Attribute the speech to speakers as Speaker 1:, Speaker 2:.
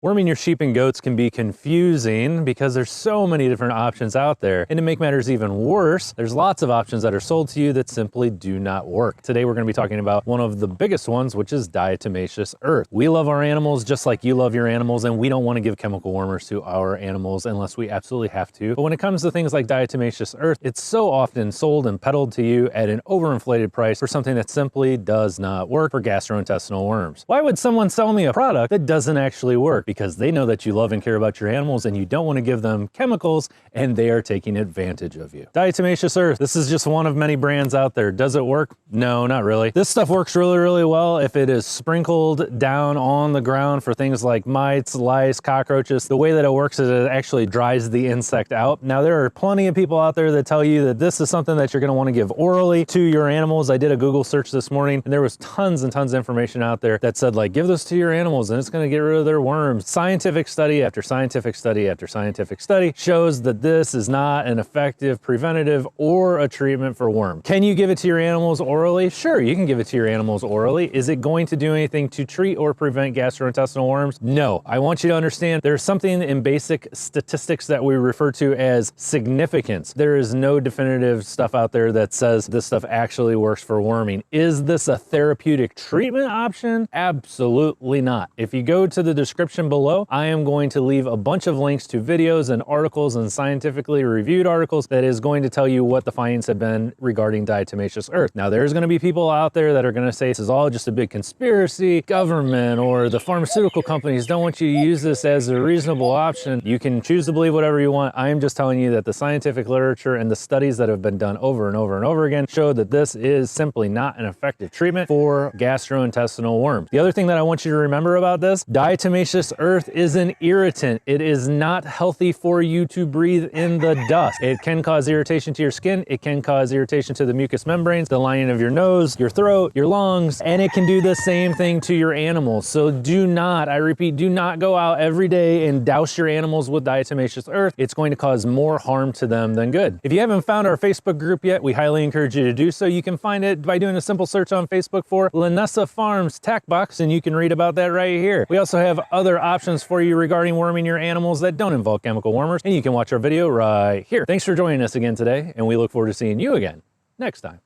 Speaker 1: Worming your sheep and goats can be confusing because there's so many different options out there. And to make matters even worse, there's lots of options that are sold to you that simply do not work. Today, we're going to be talking about one of the biggest ones, which is Diatomaceous Earth. We love our animals just like you love your animals, and we don't want to give chemical warmers to our animals unless we absolutely have to. But when it comes to things like Diatomaceous Earth, it's so often sold and peddled to you at an overinflated price for something that simply does not work for gastrointestinal worms. Why would someone sell me a product that doesn't actually work? Because they know that you love and care about your animals and you don't want to give them chemicals, and they are taking advantage of you. Diatomaceous Earth, this is just one of many brands out there. Does it work? No, not really. This stuff works really, really well if it is sprinkled down on the ground for things like mites, lice, cockroaches. The way that it works is it actually dries the insect out. Now, there are plenty of people out there that tell you that this is something that you're going to want to give orally to your animals. I did a Google search this morning, and there was tons and tons of information out there that said, like, give this to your animals and it's going to get rid of their worms. Scientific study after scientific study after scientific study shows that this is not an effective preventative or a treatment for worms. Can you give it to your animals orally? Sure, you can give it to your animals orally. Is it going to do anything to treat or prevent gastrointestinal worms? No. I want you to understand there's something in basic statistics that we refer to as significance. There is no definitive stuff out there that says this stuff actually works for worming. Is this a therapeutic treatment option? Absolutely not. If you go to the description below, I am going to leave a bunch of links to videos and articles and scientifically reviewed articles that is going to tell you what the findings have been regarding Diatomaceous Earth. Now, there's going to be people out there that are going to say this is all just a big conspiracy, government or the pharmaceutical companies don't want you to use this as a reasonable option. You can choose to believe whatever you want. I am just telling you that the scientific literature and the studies that have been done over and over and over again show that this is simply not an effective treatment for gastrointestinal worms. The other thing that I want you to remember about this, Diatomaceous Earth is an irritant. It is not healthy for you to breathe in the dust. It can cause irritation to your skin. It can cause irritation to the mucous membranes, the lining of your nose, your throat, your lungs, and it can do the same thing to your animals. So do not, I repeat, do not go out every day and douse your animals with Diatomaceous Earth. It's going to cause more harm to them than good. If you haven't found our Facebook group yet, we highly encourage you to do so. You can find it by doing a simple search on Facebook for Linessa Farms Tack Box, and you can read about that right here. We also have other options for you regarding worming your animals that don't involve chemical warmers, and you can watch our video right here. Thanks for joining us again today, and we look forward to seeing you again next time.